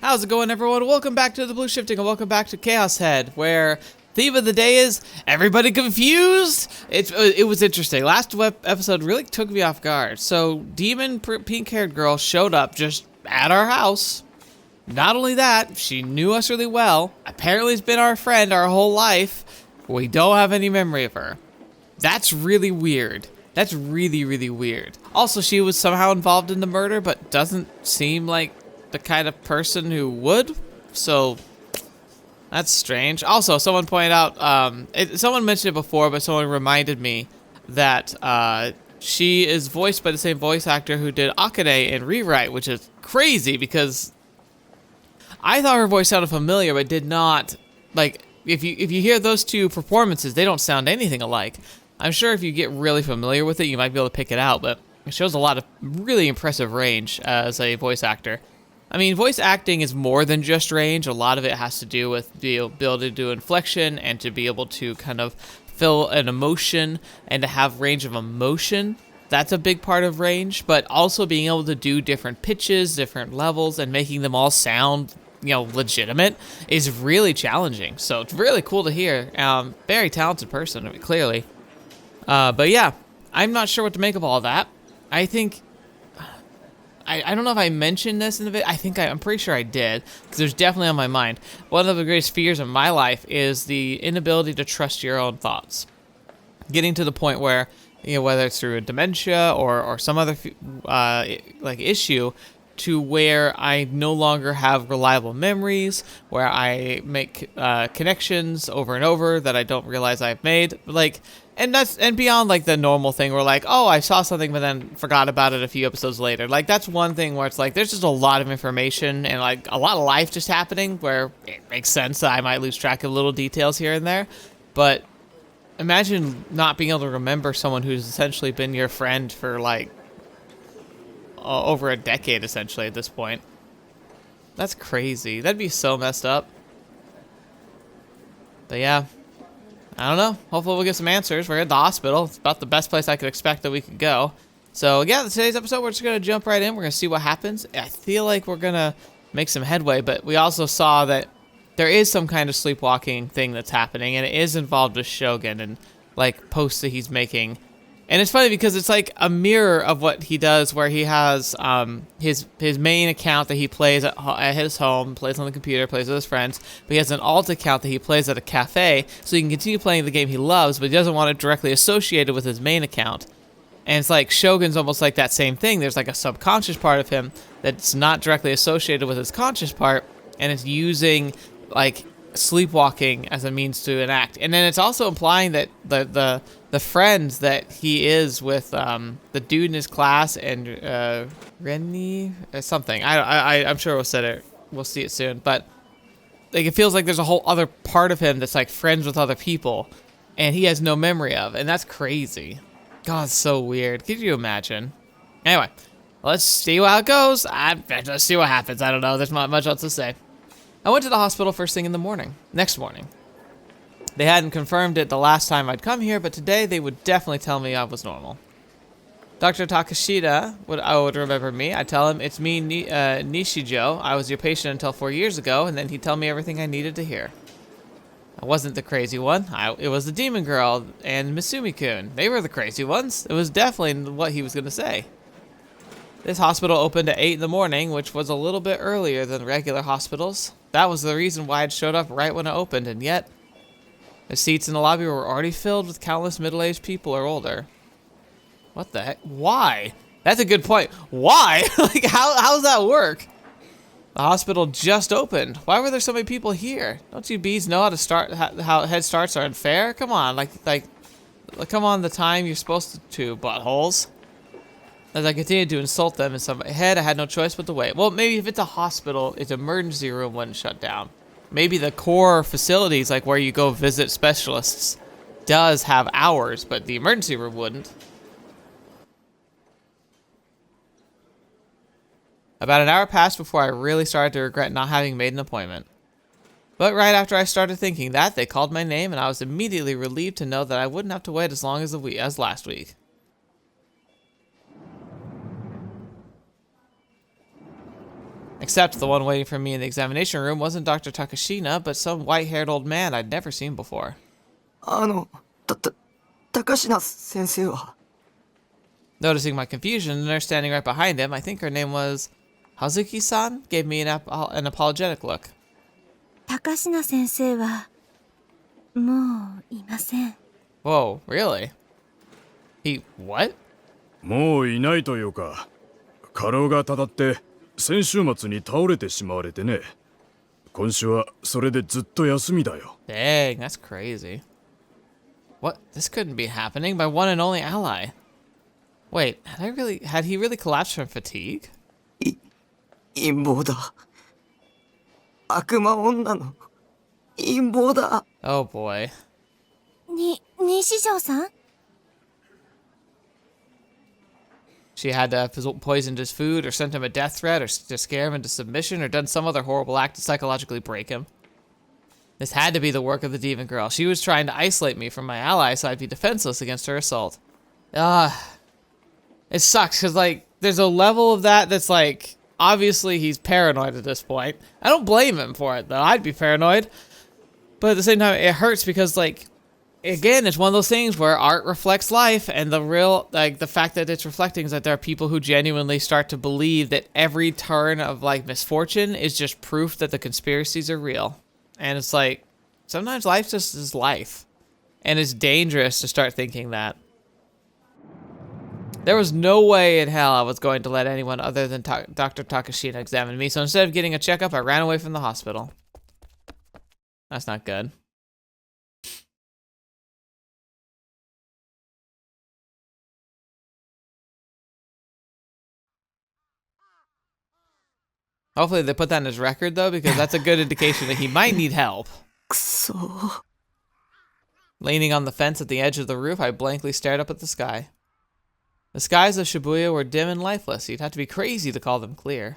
How's it going, everyone? Welcome back to the Blue Shifting, and welcome back to Chaos Head, where theme of the day is everybody confused. It was interesting. Last episode really took me off guard. So, demon pink-haired girl showed up just at our house. Not only that, she knew us really well. Apparently, has been our friend our whole life. We don't have any memory of her. That's really weird. That's really, really weird. Also, she was somehow involved in the murder, but doesn't seem like the kind of person who would, so that's strange. Also, someone pointed out, someone mentioned it before, but someone reminded me that she is voiced by the same voice actor who did Akane in Rewrite, which is crazy because I thought her voice sounded familiar, but did not. Like, if you hear those two performances, they don't sound anything alike. I'm sure if you get really familiar with it, you might be able to pick it out, but it shows a lot of really impressive range as a voice actor. I mean, voice acting is more than just range. A lot of it has to do with the ability to do inflection and to be able to kind of fill an emotion and to have range of emotion. That's a big part of range, but also being able to do different pitches, different levels, and making them all sound, legitimate is really challenging. So it's really cool to hear. Very talented person, clearly. But yeah, I'm not sure what to make of all that. I think... I don't know if I mentioned this in the video. I'm pretty sure I did, because there's definitely on my mind. One of the greatest fears of my life is the inability to trust your own thoughts. Getting to the point where, whether it's through a dementia or some other issue, to where I no longer have reliable memories, where I make connections over and over that I don't realize I've made, and beyond the normal thing where oh, I saw something but then forgot about it a few episodes later. That's one thing where it's there's just a lot of information and a lot of life just happening where it makes sense that I might lose track of little details here and there. But imagine not being able to remember someone who's essentially been your friend for over a decade essentially at this point. That's crazy. That'd be so messed up. But yeah, I don't know. Hopefully we'll get some answers. We're at the hospital. It's about the best place I could expect that we could go. So yeah, today's episode, we're just going to jump right in. We're going to see what happens. I feel like we're going to make some headway, but we also saw that there is some kind of sleepwalking thing that's happening, and it is involved with Shogun and posts that he's making. And it's funny because it's a mirror of what he does, where he has his main account that he plays at his home, plays on the computer, plays with his friends, but he has an alt account that he plays at a cafe, so he can continue playing the game he loves, but he doesn't want it directly associated with his main account. And it's Shogun's almost like that same thing. There's a subconscious part of him that's not directly associated with his conscious part, and it's using sleepwalking as a means to enact. And then it's also implying that the friends that he is with, the dude in his class and Rimi something. I'm sure we'll see it soon. But it feels like there's a whole other part of him that's friends with other people, and he has no memory of, and that's crazy. God, it's so weird. Could you imagine? Anyway, let's see how it goes. Let's see what happens. I don't know. There's not much else to say. I went to the hospital first thing in the morning. Next morning. They hadn't confirmed it the last time I'd come here, but today they would definitely tell me I was normal. Dr. Takashita would remember me. I'd tell him, it's me, Nishijo. I was your patient until 4 years ago, and then he'd tell me everything I needed to hear. I wasn't the crazy one. It was the demon girl and Misumi-kun. They were the crazy ones. It was definitely what he was going to say. This hospital opened at 8 in the morning, which was a little bit earlier than regular hospitals. That was the reason why it showed up right when it opened, and yet the seats in the lobby were already filled with countless middle-aged people or older. What the heck? Why? That's a good point. Why? How does that work? The hospital just opened. Why were there so many people here? Don't you bees know how head starts are unfair? Come on, come on the time you're supposed to, buttholes. As I continued to insult them inside my head, I had no choice but to wait. Well, maybe if it's a hospital, its emergency room wouldn't shut down. Maybe the core facilities, where you go visit specialists, does have hours, but the emergency room wouldn't. About an hour passed before I really started to regret not having made an appointment. But right after I started thinking that, they called my name, and I was immediately relieved to know that I wouldn't have to wait as long as last week. Except the one waiting for me in the examination room wasn't Dr. Takashina, but some white-haired old man I'd never seen before. 高階先生は Noticing my confusion, the nurse standing right behind him, I think her name was Hazuki-san, gave me an apologetic look. 高階先生はもういません。 Whoa, really? He, what? もういないというか、過労がたたって先週末に倒れてしまわれてね。今週はそれでずっと休みだよ。Dang, that's crazy. What? This couldn't be happening. My one and only ally. Wait, had he really collapsed from fatigue? 陰謀だ。悪魔女の陰謀だ。 Oh boy. 西条さん She had poisoned his food, or sent him a death threat, or to scare him into submission, or done some other horrible act to psychologically break him. This had to be the work of the demon girl. She was trying to isolate me from my ally so I'd be defenseless against her assault. It sucks, because, like, there's a level of that that's, like, obviously he's paranoid at this point. I don't blame him for it, though. I'd be paranoid. But at the same time, it hurts because, like, again, it's one of those things where art reflects life, and the fact that it's reflecting is that there are people who genuinely start to believe that every turn of, like, misfortune is just proof that the conspiracies are real. And it's like, sometimes life just is life. And it's dangerous to start thinking that. There was no way in hell I was going to let anyone other than Dr. Takashina examine me, so instead of getting a checkup, I ran away from the hospital. That's not good. Hopefully they put that in his record, though, because that's a good indication that he might need help. くそ Leaning on the fence at the edge of the roof, I blankly stared up at the sky. The skies of Shibuya were dim and lifeless. You'd have to be crazy to call them clear.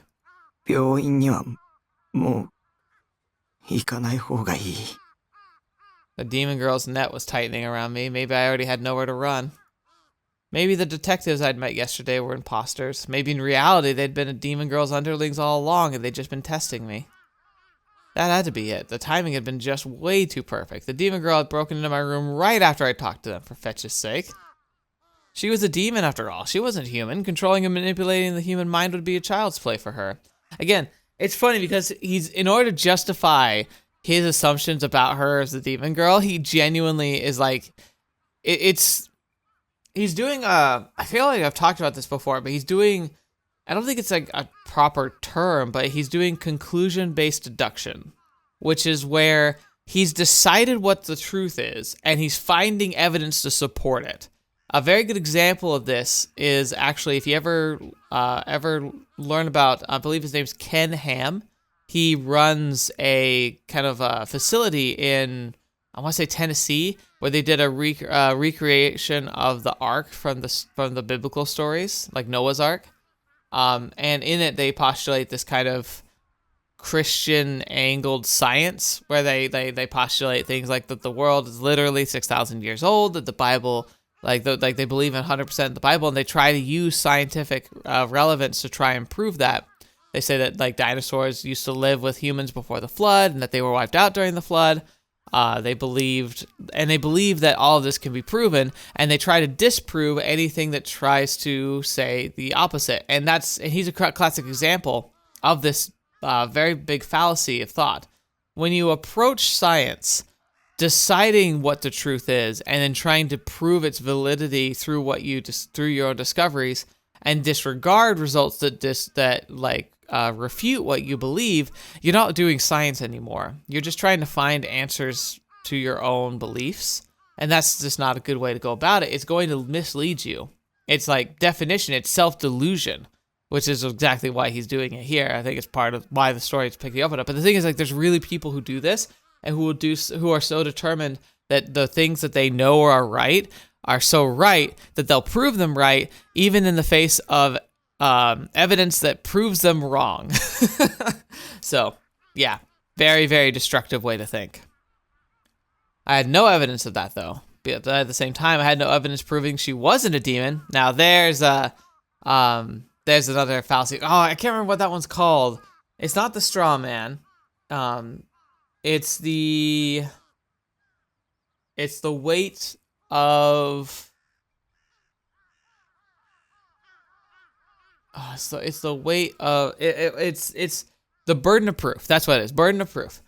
病院にはもう行かない方がいい。 The demon girl's net was tightening around me. Maybe I already had nowhere to run. Maybe the detectives I'd met yesterday were imposters. Maybe in reality they'd been a demon girl's underlings all along and they'd just been testing me. That had to be it. The timing had been just way too perfect. The demon girl had broken into my room right after I talked to them, for fetch's sake. She was a demon after all. She wasn't human. Controlling and manipulating the human mind would be a child's play for her. Again, it's funny because in order to justify his assumptions about her as the demon girl, he genuinely is like, he's doing, I feel like I've talked about this before, but he's doing, I don't think it's like a proper term, but he's doing conclusion-based deduction, which is where he's decided what the truth is, and he's finding evidence to support it. A very good example of this is actually, if you ever learn about, I believe his name's Ken Ham. He runs a kind of a facility in, I want to say Tennessee, where they did a recreation of the Ark from the biblical stories, like Noah's Ark. And in it, they postulate this kind of Christian angled science, where they postulate things like that the world is literally 6,000 years old, that the Bible, like they believe in 100% of the Bible, and they try to use scientific relevance to try and prove that. They say that like dinosaurs used to live with humans before the flood, and that they were wiped out during the flood. They believe that all of this can be proven, and they try to disprove anything that tries to say the opposite. And he's a classic example of this very big fallacy of thought. When you approach science, deciding what the truth is, and then trying to prove its validity through your own discoveries, and disregard results that refute what you believe, you're not doing science anymore. You're just trying to find answers to your own beliefs, and that's just not a good way to go about it. It's going to mislead you. It's like definition, it's self-delusion, which is exactly why he's doing it here. I think it's part of why the story is picking up on it. But the thing is, like, there's really people who do this, and who are so determined that the things that they know are right are so right that they'll prove them right, even in the face of evidence that proves them wrong. So, yeah, very, very destructive way to think. I had no evidence of that, though. But at the same time, I had no evidence proving she wasn't a demon. Now, there's another fallacy. Oh, I can't remember what that one's called. It's not the straw man. It's the weight of it's the weight of it's the burden of proof. That's what it is. Burden of proof.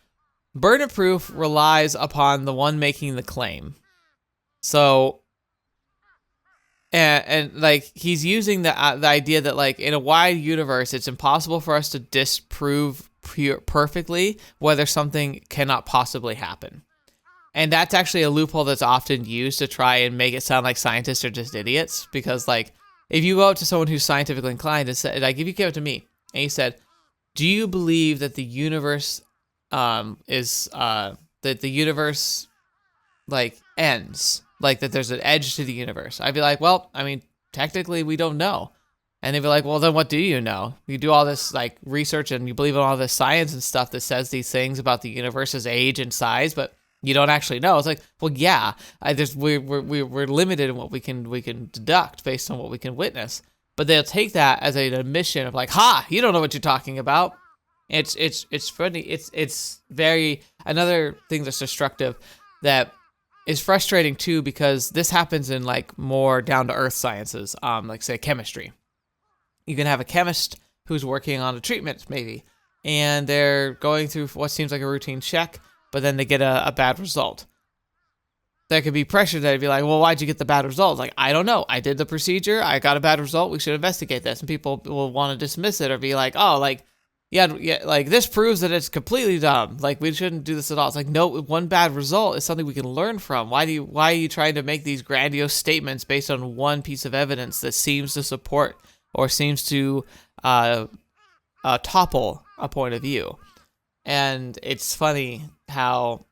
Burden of proof relies upon the one making the claim. So and like he's using the idea that like in a wide universe it's impossible for us to disprove perfectly whether something cannot possibly happen. And that's actually a loophole that's often used to try and make it sound like scientists are just idiots. Because, like, if you go up to someone who's scientifically inclined and said, like, if you came up to me and you said, "Do you believe that the universe that the universe like ends, like that there's an edge to the universe?" I'd be like, "Well, I mean, technically we don't know." And they'd be like, "Well, then what do you know? You do all this like research and you believe in all this science and stuff that says these things about the universe's age and size, but you don't actually know." It's like, well, yeah, we're limited in what we can deduct based on what we can witness. But they'll take that as an admission of like, "Ha, you don't know what you're talking about." It's funny. It's very another thing that's destructive that is frustrating too, because this happens in like more down to earth sciences, like say chemistry. You can have a chemist who's working on a treatment maybe, and they're going through what seems like a routine check, but then they get a bad result. There could be pressure that would be like, "Well, why'd you get the bad result?" Like, "I don't know. I did the procedure. I got a bad result. We should investigate this." And people will want to dismiss it or be like, "Oh, like, yeah, like this proves that it's completely dumb. Like, we shouldn't do this at all." It's like, no, one bad result is something we can learn from. Why are you trying to make these grandiose statements based on one piece of evidence that seems to support or seems to topple a point of view? And it's funny how,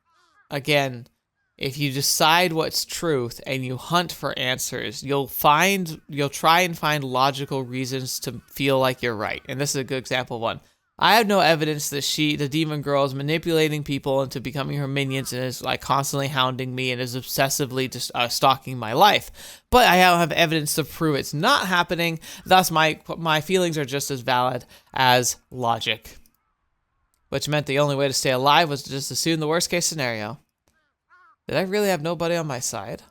again, if you decide what's truth and you hunt for answers, you'll try and find logical reasons to feel like you're right. And this is a good example of one. I have no evidence that the demon girl, is manipulating people into becoming her minions and is like constantly hounding me and is obsessively just stalking my life. But I don't have evidence to prove it's not happening. Thus, my feelings are just as valid as logic. Which meant the only way to stay alive was to just assume the worst case scenario. Did I really have nobody on my side?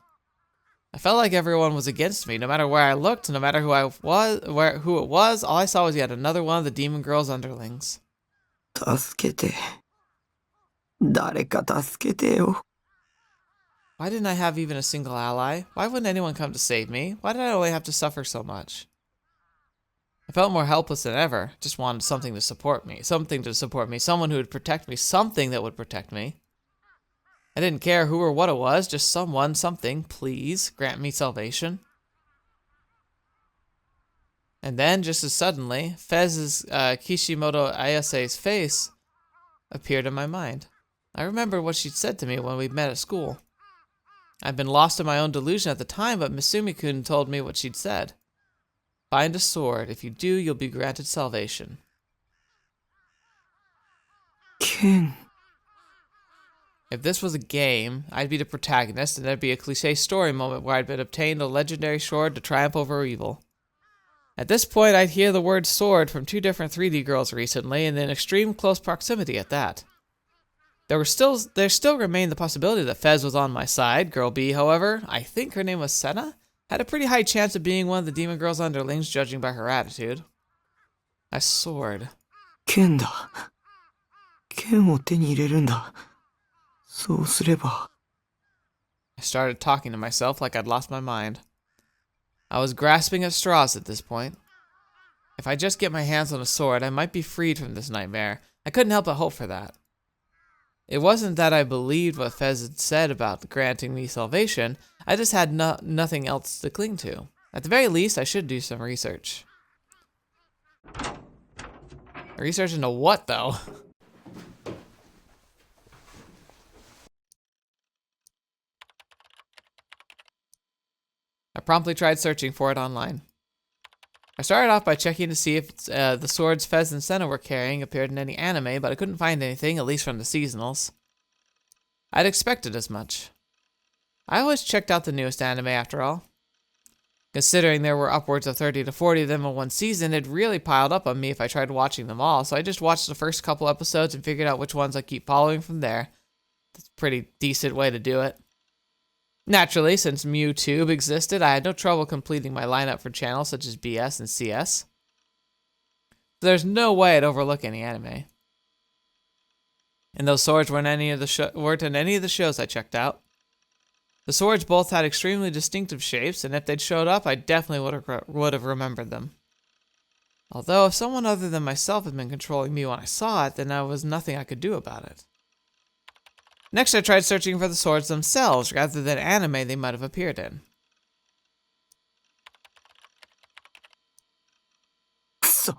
I felt like everyone was against me, no matter where I looked, no matter who it was. All I saw was yet another one of the demon girl's underlings. 助けて。誰か助けてよ。 Why didn't I have even a single ally? Why wouldn't anyone come to save me? Why did I only have to suffer so much? I felt more helpless than ever. Just wanted something to support me. Someone who would protect me. Something that would protect me. I didn't care who or what it was. Just someone, something. Please grant me salvation. And then, just as suddenly, Fez's Kishimoto Ayase's face appeared in my mind. I remembered what she'd said to me when we'd met at school. I'd been lost in my own delusion at the time, but Misumi-kun told me what she'd said. Find a sword. If you do, you'll be granted salvation. Ken. If this was a game, I'd be the protagonist, and there'd be a cliché story moment where I'd obtained a legendary sword to triumph over evil. At this point, I'd hear the word sword from 2 different 3D girls recently, and in extreme close proximity at that. There still remained the possibility that Fez was on my side. Girl B, however, I think her name was Senna, had a pretty high chance of being one of the demon girl's underlings, judging by her attitude. A sword. 剣だ。剣を手に入れるんだ。そうすれば。 I started talking to myself like I'd lost my mind. I was grasping at straws at this point. If I just get my hands on a sword, I might be freed from this nightmare. I couldn't help but hope for that. It wasn't that I believed what Fez had said about granting me salvation. I just had nothing else to cling to. At the very least, I should do some research. Research into what, though? I promptly tried searching for it online. I started off by checking to see if the swords Fez and Senna were carrying appeared in any anime, but I couldn't find anything, at least from the seasonals. I'd expected as much. I always checked out the newest anime after all. Considering there were upwards of 30 to 40 of them in one season, it really piled up on me if I tried watching them all, so I just watched the first couple episodes and figured out which ones I keep following from there. That's a pretty decent way to do it. Naturally, since MewTube existed, I had no trouble completing my lineup for channels such as BS and CS. There's no way I'd overlook any anime. And those swords weren't in any of the shows I checked out. The swords both had extremely distinctive shapes, and if they'd showed up, I definitely would have remembered them. Although, if someone other than myself had been controlling me when I saw it, then there was nothing I could do about it. Next, I tried searching for the swords themselves, rather than anime they might have appeared in. くそ、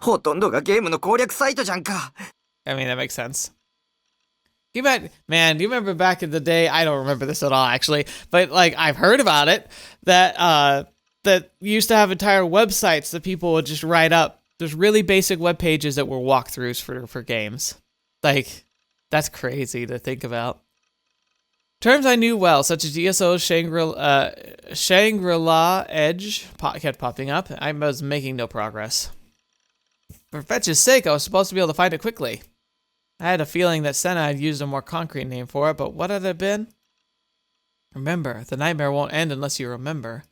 ほとんどがゲームの攻略サイトじゃんか。 I mean, that makes sense. Man, do you remember back in the day? I don't remember this at all, actually, but like I've heard about it. That used to have entire websites that people would just write up. There's really basic web pages that were walkthroughs for games. Like, that's crazy to think about. Terms I knew well, such as ESO's Shangri-La Edge, kept popping up. I was making no progress. For fetch's sake, I was supposed to be able to find it quickly. I had a feeling that Senna had used a more concrete name for it, but what had it been? Remember, the nightmare won't end unless you remember.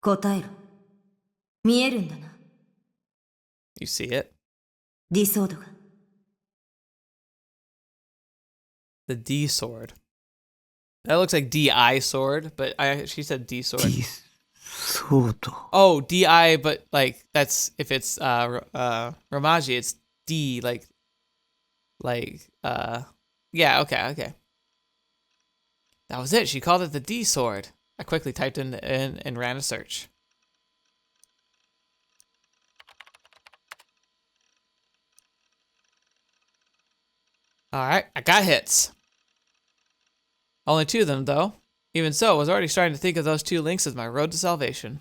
答えろ。見えるんだな。You see it? ディソードが。The D sword. That looks like DI sword, but she said D sword. DI-Swards. Oh, DI, but like that's if it's Ramaji, it's D yeah, okay. That was it. She called it the D sword. I quickly typed in and ran a search. Alright, I got hits. Only 2 of them, though. Even so, I was already starting to think of those 2 links as my road to salvation.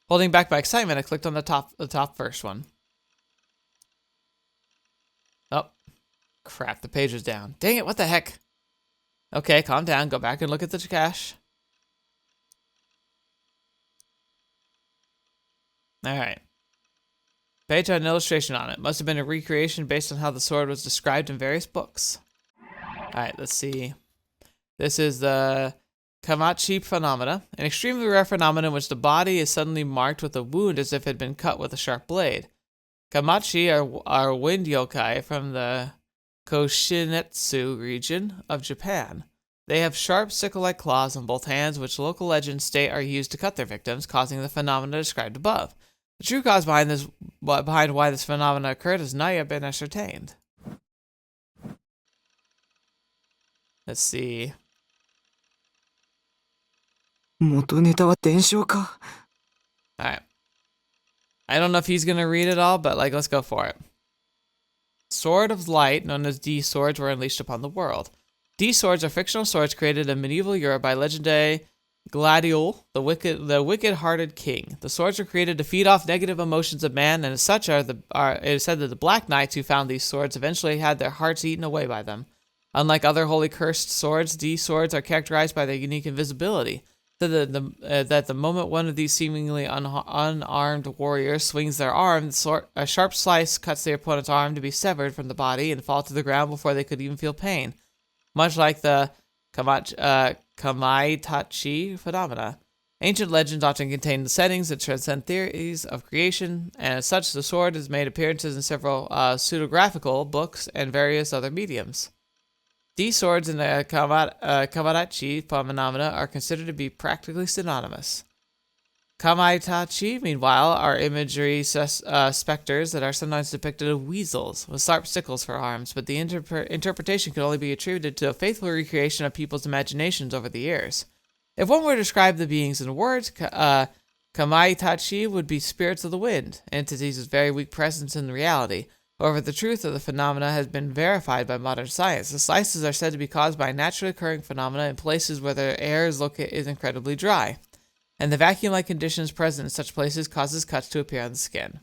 Holding back my excitement, I clicked on the top first one. Oh, crap, the page was down. Dang it, what the heck? Okay, calm down, go back and look at the cache. Alright. Page had an illustration on it. Must have been a recreation based on how the sword was described in various books. Alright, let's see. This is the Kamachi phenomena, an extremely rare phenomenon in which the body is suddenly marked with a wound as if it had been cut with a sharp blade. Kamachi are wind yokai from the Koshinetsu region of Japan. They have sharp sickle-like claws on both hands, which local legends state are used to cut their victims, causing the phenomena described above. The true cause behind why this phenomenon occurred has not yet been ascertained. Let's see. 元ネタは伝承か。 Alright. I don't know if he's gonna read it all, but like, let's go for it. Sword of Light, known as D-Swords, were unleashed upon the world. D-Swords are fictional swords created in medieval Europe by legendary Gladiol, the wicked-hearted king. The swords were created to feed off negative emotions of man, and as such it is said that the Black Knights who found these swords eventually had their hearts eaten away by them. Unlike other holy cursed swords, these swords are characterized by their unique invisibility. So that the moment one of these seemingly unarmed warriors swings their arm, a sharp slice cuts their opponent's arm to be severed from the body and fall to the ground before they could even feel pain. Much like the Kamaitachi phenomena. Ancient legends often contain the settings that transcend theories of creation, and as such, the sword has made appearances in several pseudographical books and various other mediums. These swords and the Kamaitachi phenomena are considered to be practically synonymous. Kamaitachi, meanwhile, are imagery specters that are sometimes depicted as weasels with sharp sickles for arms, but the interpretation can only be attributed to a faithful recreation of people's imaginations over the years. If one were to describe the beings in words, Kamaitachi would be spirits of the wind, entities with very weak presence in reality. However, the truth of the phenomena has been verified by modern science. The slices are said to be caused by naturally occurring phenomena in places where the air is incredibly dry, and the vacuum-like conditions present in such places causes cuts to appear on the skin.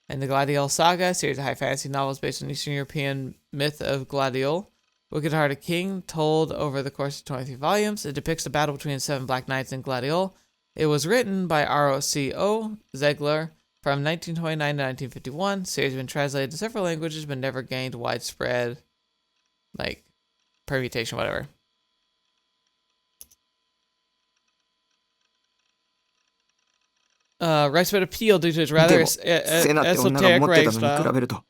And the Gladiol Saga, a series of high fantasy novels based on Eastern European myth of Gladiol, Wicked-Hearted King, told over the course of 23 volumes. It depicts the battle between the 7 Black Knights and Gladiol. It was written by R.O.C.O. Zegler from 1929 to 1951. The series has been translated to several languages but never gained widespread, like, permutation, whatever. Writes about appeal due to its rather でもセナって女が esoteric 持って rage たのに比 style. べると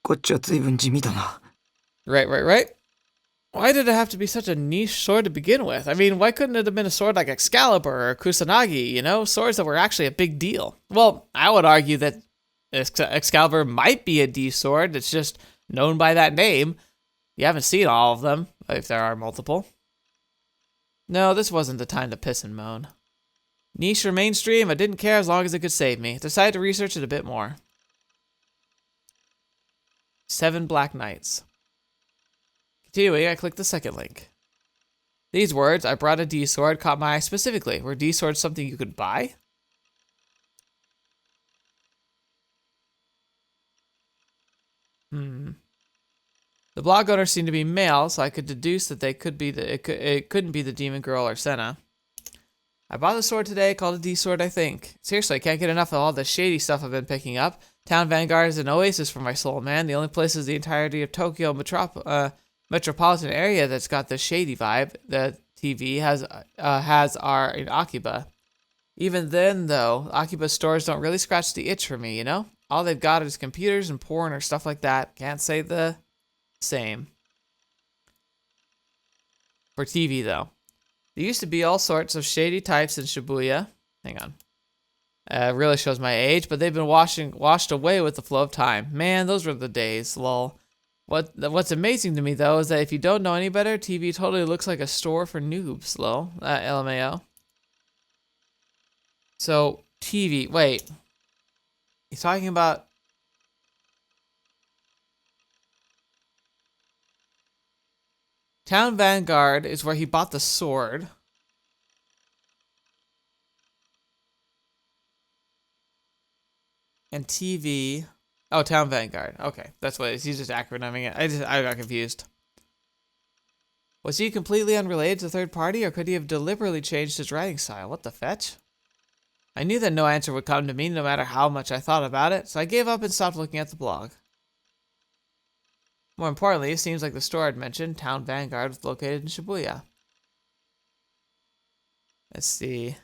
こっちは随分地味だな。 Right. Why did it have to be such a niche sword to begin with? I mean, why couldn't it have been a sword like Excalibur or Kusanagi, you know? Swords that were actually a big deal. Well, I would argue that Excalibur might be a D sword that's just known by that name. You haven't seen all of them, if there are multiple. No, this wasn't the time to piss and moan. Niche or mainstream, I didn't care as long as it could save me. Decided to research it a bit more. 7 Black Knights. Continuing, I clicked the second link. These words, I brought a D-sword, caught my eye specifically. Were D-swords something you could buy? The blog owner seemed to be male, so I could deduce that they could be it couldn't be the demon girl or Senna. I bought the sword today, called a D-sword, I think. Seriously, I can't get enough of all the shady stuff I've been picking up. Town Vanguard is an oasis for my soul, man. The only place is the entirety of Tokyo metropolitan area that's got this shady vibe. The TV has are in Akiba. Even then, though, Akiba stores don't really scratch the itch for me, you know? All they've got is computers and porn or stuff like that. Can't say the same. For TV, though. There used to be all sorts of shady types in Shibuya. Hang on. Really shows my age, but they've been washed away with the flow of time. Man, those were the days, lol. What's amazing to me, though, is that if you don't know any better, TV totally looks like a store for noobs, lol. LMAO. So, TV, wait. He's talking about... Town Vanguard is where he bought the sword. And TV... Oh, Town Vanguard. Okay, that's what it is. He's just acronyming it. I got confused. Was he completely unrelated to third party, or could he have deliberately changed his writing style? What the fetch? I knew that no answer would come to me no matter how much I thought about it, so I gave up and stopped looking at the blog. More importantly, it seems like the store I'd mentioned, Town Vanguard, was located in Shibuya. Let's see.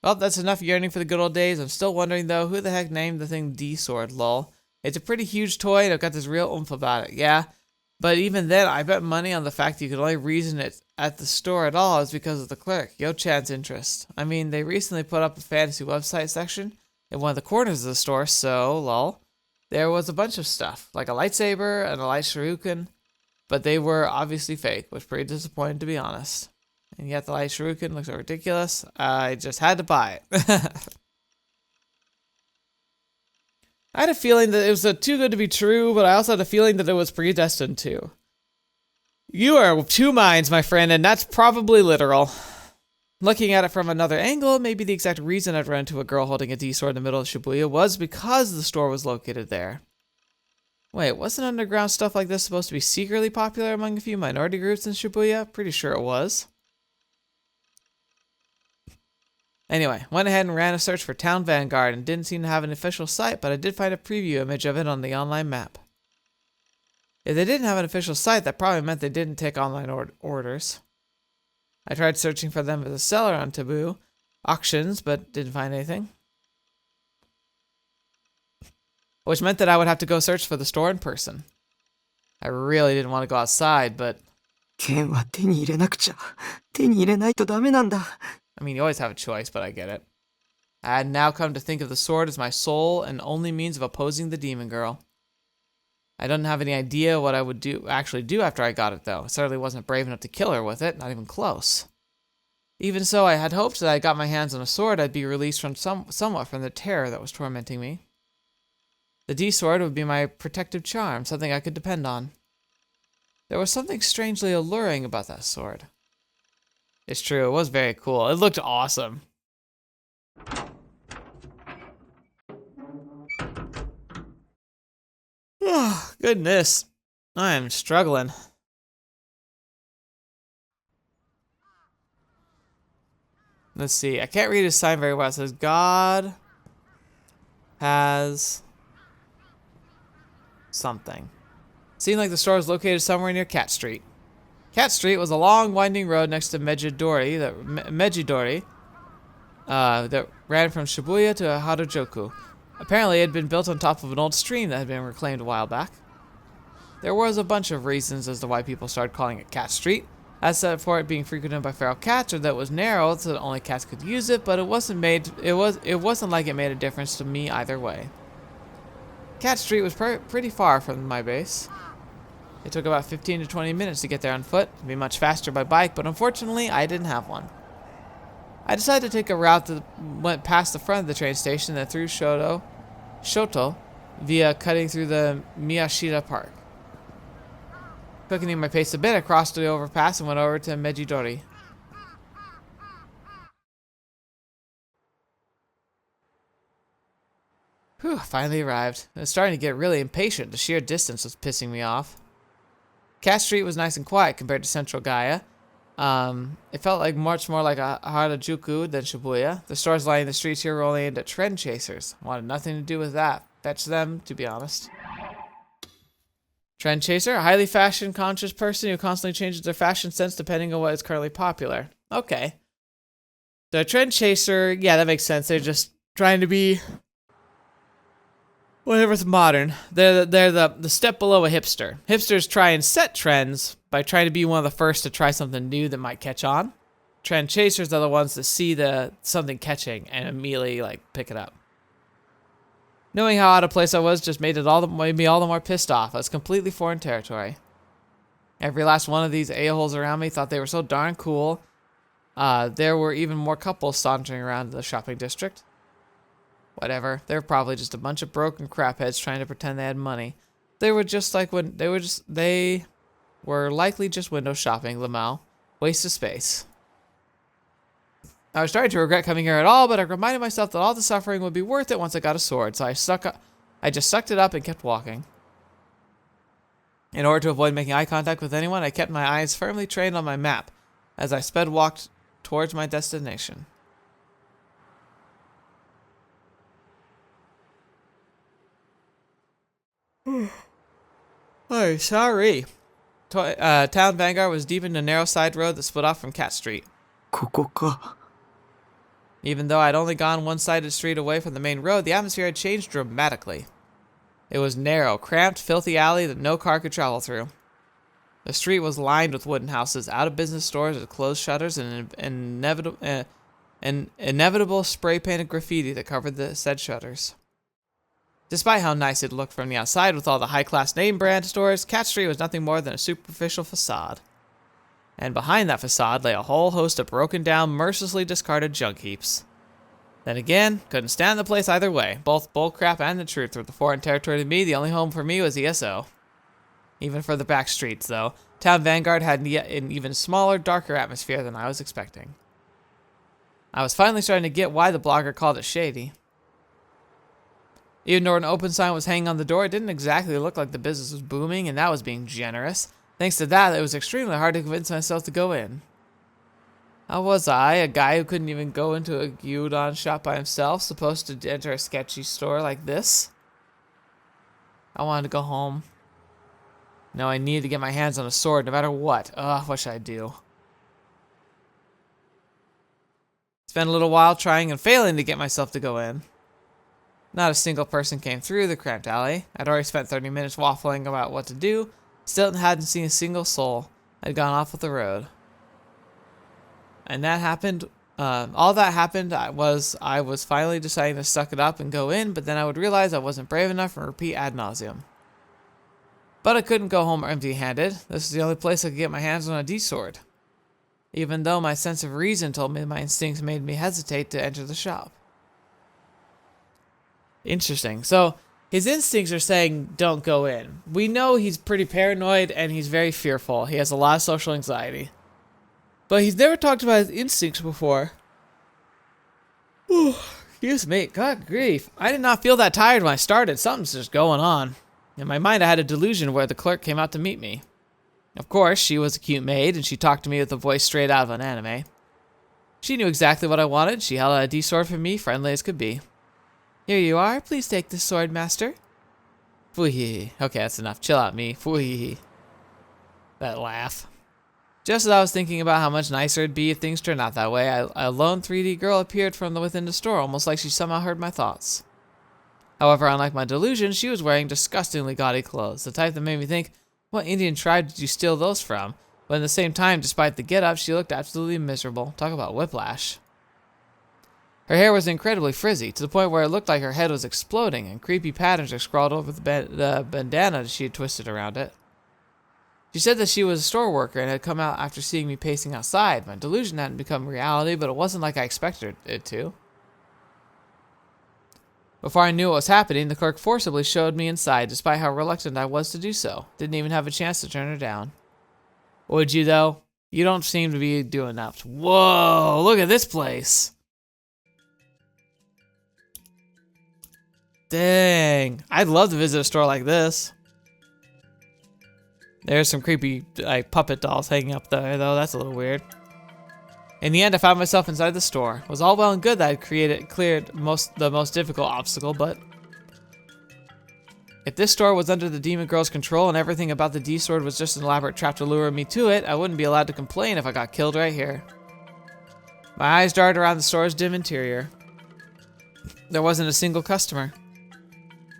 Well, that's enough yearning for the good old days. I'm still wondering, though, who the heck named the thing D-Sword, lol. It's a pretty huge toy, and I've got this real oomph about it, yeah? But even then, I bet money on the fact that you could only reason it at the store at all is because of the clerk, Yo-chan's interest. I mean, they recently put up a fantasy website section in one of the corners of the store, so, lol. There was a bunch of stuff, like a lightsaber and a light shuriken, but they were obviously fake, which was pretty disappointing to be honest. And yet the light shuriken looks so ridiculous, I just had to buy it. I had a feeling that it was too good to be true, but I also had a feeling that it was predestined to. You are of two minds, my friend, and that's probably literal. Looking at it from another angle, maybe the exact reason I'd run into a girl holding a D-sword in the middle of Shibuya was because the store was located there. Wait, wasn't underground stuff like this supposed to be secretly popular among a few minority groups in Shibuya? Pretty sure it was. Anyway, went ahead and ran a search for Town Vanguard and didn't seem to have an official site, but I did find a preview image of it on the online map. If they didn't have an official site, that probably meant they didn't take online orders. I tried searching for them as a seller on Taboo auctions, but didn't find anything. Which meant that I would have to go search for the store in person. I really didn't want to go outside, but... 剣は手に入れなくちゃ。手に入れないとダメなんだ。 I mean, you always have a choice, but I get it. I had now come to think of the sword as my sole and only means of opposing the demon girl. I didn't have any idea what I would actually do after I got it, though. I certainly wasn't brave enough to kill her with it, not even close. Even so, I had hoped that I got my hands on a sword, I'd be released from somewhat from the terror that was tormenting me. The D-sword would be my protective charm, something I could depend on. There was something strangely alluring about that sword. It's true, it was very cool. It looked awesome. Oh, goodness. I am struggling. Let's see. I can't read his sign very well. It says, God has something. Seemed like the store was located somewhere near Cat Street. Cat Street was a long, winding road next to Mejidori that ran from Shibuya to Harajuku. Apparently, it had been built on top of an old stream that had been reclaimed a while back. There was a bunch of reasons as to why people started calling it Cat Street, as for it being frequented by feral cats, or that it was narrow so that only cats could use it, but it wasn't like it made a difference to me either way. Cat Street was pretty far from my base. It took about 15 to 20 minutes to get there on foot. It'd be much faster by bike, but unfortunately, I didn't have one. I decided to take a route that went past the front of the train station and through Shoto via cutting through the Miyashita Park. Quickening my pace a bit, I crossed the overpass and went over to Mejidori. Whew, finally arrived. I was starting to get really impatient. The sheer distance was pissing me off. Cat Street was nice and quiet compared to Central Gaia. It felt like much more like a Harajuku than Shibuya. The stores lining the streets here were only aimed at trend chasers. Wanted nothing to do with that. Fetch them, to be honest. Trend chaser, a highly fashion conscious person who constantly changes their fashion sense depending on what is currently popular. Okay. So a trend chaser, yeah, that makes sense. They're just trying to be whatever's modern. They're the step below a hipster. Hipsters try and set trends by trying to be one of the first to try something new that might catch on. Trend chasers are the ones that see something catching and immediately pick it up. Knowing how out of place I was just made me all the more pissed off. I was completely foreign territory. Every last one of these a-holes around me thought they were so darn cool. There were even more couples sauntering around the shopping district. Whatever. They were probably just a bunch of broken crapheads trying to pretend they had money. They were likely just window shopping, Lamau. Waste of space. I was starting to regret coming here at all, but I reminded myself that all the suffering would be worth it once I got a sword, so I just sucked it up and kept walking. In order to avoid making eye contact with anyone, I kept my eyes firmly trained on my map as I walked towards my destination. Oh, sorry. Town Vanguard was deep in a narrow side road that split off from Cat Street. ここか。 Even though I'd only gone one-sided street away from the main road, the atmosphere had changed dramatically. It was narrow, cramped, filthy alley that no car could travel through. The street was lined with wooden houses, out-of-business stores with closed shutters, and inevitable spray-painted graffiti that covered the said shutters. Despite how nice it looked from the outside with all the high-class name-brand stores, Cat Street was nothing more than a superficial facade. And behind that facade lay a whole host of broken-down, mercilessly discarded junk heaps. Then again, couldn't stand the place either way. Both bullcrap and the truth were the foreign territory to me. The only home for me was ESO. Even for the back streets, though, Town Vanguard had an even smaller, darker atmosphere than I was expecting. I was finally starting to get why the blogger called it shady. Even though an open sign was hanging on the door, it didn't exactly look like the business was booming, and that was being generous. Thanks to that, it was extremely hard to convince myself to go in. How was I, a guy who couldn't even go into a gyudon shop by himself, supposed to enter a sketchy store like this? I wanted to go home. No, I needed to get my hands on a sword no matter what. Ugh, what should I do? Spent a little while trying and failing to get myself to go in. Not a single person came through the cramped alley. I'd already spent 30 minutes waffling about what to do. Still hadn't seen a single soul. I'd gone off with the road. And that happened, all that happened I was finally deciding to suck it up and go in, but then I would realize I wasn't brave enough and repeat ad nauseum. But I couldn't go home empty-handed. This is the only place I could get my hands on a D-Sword. Even though my sense of reason told me my instincts made me hesitate to enter the shop. Interesting. So, his instincts are saying, don't go in. We know he's pretty paranoid and he's very fearful. He has a lot of social anxiety. But he's never talked about his instincts before. Ooh, excuse me. God grief. I did not feel that tired when I started. Something's just going on. In my mind, I had a delusion where the clerk came out to meet me. Of course, she was a cute maid, and she talked to me with a voice straight out of an anime. She knew exactly what I wanted. She held out a D-sword for me, friendly as could be. Here you are. Please take this sword, master. Fui. Okay, that's enough. Chill out, me. Fui. That laugh. Just as I was thinking about how much nicer it'd be if things turned out that way, a lone 3D girl appeared from within the store, almost like she somehow heard my thoughts. However, unlike my delusion, she was wearing disgustingly gaudy clothes, the type that made me think, what Indian tribe did you steal those from? But at the same time, despite the get-up, she looked absolutely miserable. Talk about whiplash. Her hair was incredibly frizzy, to the point where it looked like her head was exploding, and creepy patterns were scrawled over the bandana she had twisted around it. She said that she was a store worker and had come out after seeing me pacing outside. My delusion hadn't become reality, but it wasn't like I expected it to. Before I knew what was happening, the clerk forcibly showed me inside, despite how reluctant I was to do so. Didn't even have a chance to turn her down. Would you, though? You don't seem to be doing that. Whoa, look at this place. Dang, I'd love to visit a store like this. There's some creepy puppet dolls hanging up there, though. That's a little weird. In the end, I found myself inside the store. It was all well and good that I'd cleared the most difficult obstacle, but if this store was under the demon girl's control and everything about the D-sword was just an elaborate trap to lure me to it, I wouldn't be allowed to complain if I got killed right here. My eyes darted around the store's dim interior. There wasn't a single customer.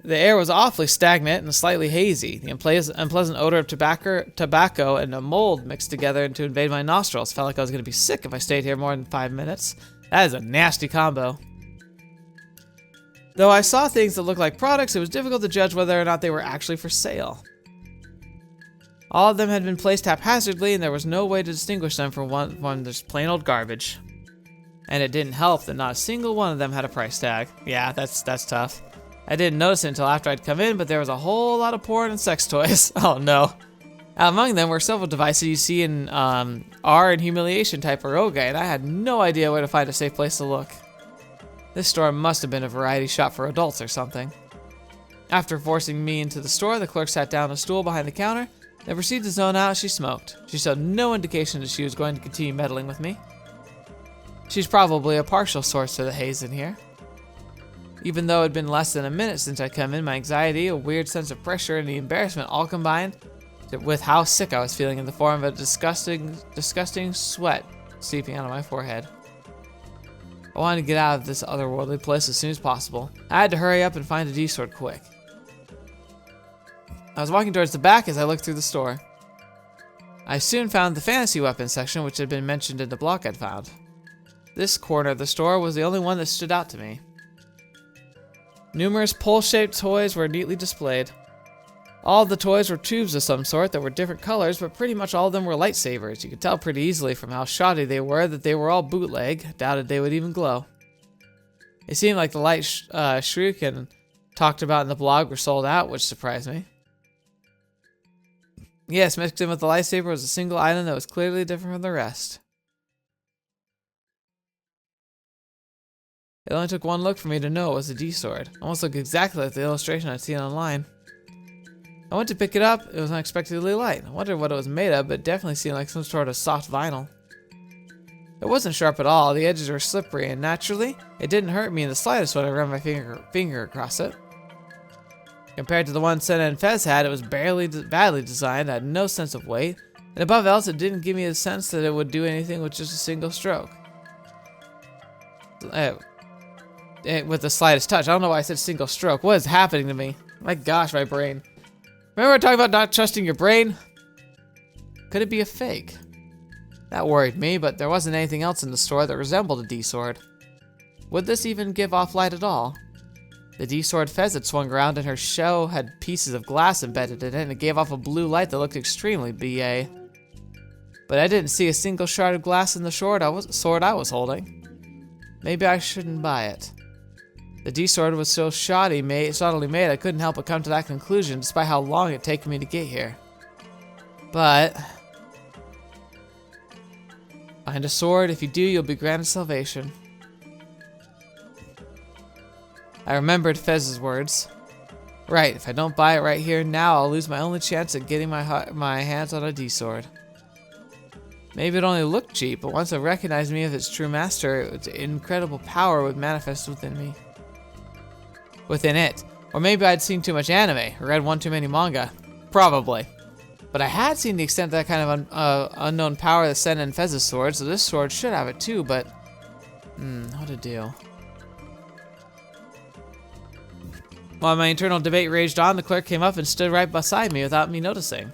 The air was awfully stagnant and slightly hazy. The unpleasant odor of tobacco and a mold mixed together to invade my nostrils. Felt like I was going to be sick if I stayed here more than 5 minutes. That is a nasty combo. Though I saw things that looked like products, it was difficult to judge whether or not they were actually for sale. All of them had been placed haphazardly, and there was no way to distinguish them from one just plain old garbage. And it didn't help that not a single one of them had a price tag. Yeah, that's tough. I didn't notice it until after I'd come in, but there was a whole lot of porn and sex toys. Oh no. Among them were several devices you see in R and humiliation type eroga, and I had no idea where to find a safe place to look. This store must have been a variety shop for adults or something. After forcing me into the store, the clerk sat down on a stool behind the counter, then proceeded to zone out as she smoked. She showed no indication that she was going to continue meddling with me. She's probably a partial source to the haze in here. Even though it had been less than a minute since I'd come in, my anxiety, a weird sense of pressure, and the embarrassment all combined with how sick I was feeling in the form of a disgusting sweat seeping out of my forehead. I wanted to get out of this otherworldly place as soon as possible. I had to hurry up and find a D-sword quick. I was walking towards the back as I looked through the store. I soon found the fantasy weapons section, which had been mentioned in the block I'd found. This corner of the store was the only one that stood out to me. Numerous pole-shaped toys were neatly displayed. All of the toys were tubes of some sort that were different colors, but pretty much all of them were lightsabers. You could tell pretty easily from how shoddy they were that they were all bootleg. Doubted they would even glow. It seemed like the light shuriken talked about in the blog were sold out, which surprised me. Yes, mixed in with the lightsaber was a single item that was clearly different from the rest. It only took one look for me to know it was a D-sword. Almost looked exactly like the illustration I'd seen online. I went to pick it up. It was unexpectedly light. I wondered what it was made of, but it definitely seemed like some sort of soft vinyl. It wasn't sharp at all. The edges were slippery, and naturally, it didn't hurt me in the slightest when I ran my finger across it. Compared to the one Senna and Fez had, it was badly designed, had no sense of weight, and above else, it didn't give me a sense that it would do anything with just a single stroke. With the slightest touch. I don't know why I said single stroke. What is happening to me? My gosh, my brain. Remember talking about not trusting your brain? Could it be a fake? That worried me, but there wasn't anything else in the store that resembled a D-sword. Would this even give off light at all? The D-sword Fez had swung around and her shell had pieces of glass embedded in it, and it gave off a blue light that looked extremely BA. But I didn't see a single shard of glass in the sword I was holding. Maybe I shouldn't buy it. The D-sword was so shoddily made, I couldn't help but come to that conclusion, despite how long it taken me to get here. But find a sword. If you do, you'll be granted salvation. I remembered Fez's words. Right, if I don't buy it right here now, I'll lose my only chance at getting my hands on a D-sword. Maybe it only looked cheap, but once it recognized me as its true master, its incredible power would manifest within me. Within it. Or maybe I'd seen too much anime, or read one too many manga. Probably. But I had seen the extent of that kind of unknown power that Senna and Fez's sword, so this sword should have it too, but... how to do? While my internal debate raged on, the clerk came up and stood right beside me without me noticing.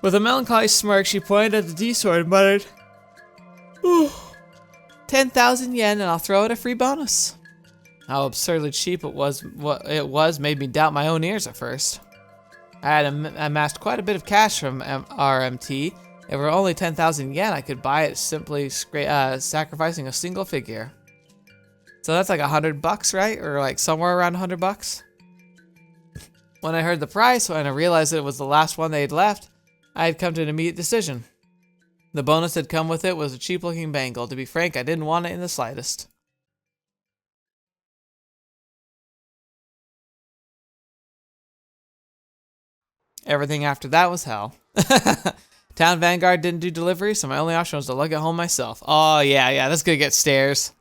With a melancholy smirk, she pointed at the D-sword and muttered, 10,000 yen and I'll throw it a free bonus. How absurdly cheap it was made me doubt my own ears at first. I had amassed quite a bit of cash from RMT. If it were only 10,000 yen, I could buy it simply sacrificing a single figure. So that's like $100, right? Or like somewhere around $100. When I heard the price, when I realized that it was the last one they had left, I had come to an immediate decision. The bonus that had come with it was a cheap-looking bangle. To be frank, I didn't want it in the slightest. Everything after that was hell. Town Vanguard didn't do delivery, so my only option was to lug it home myself. Oh, yeah, that's gonna get stairs.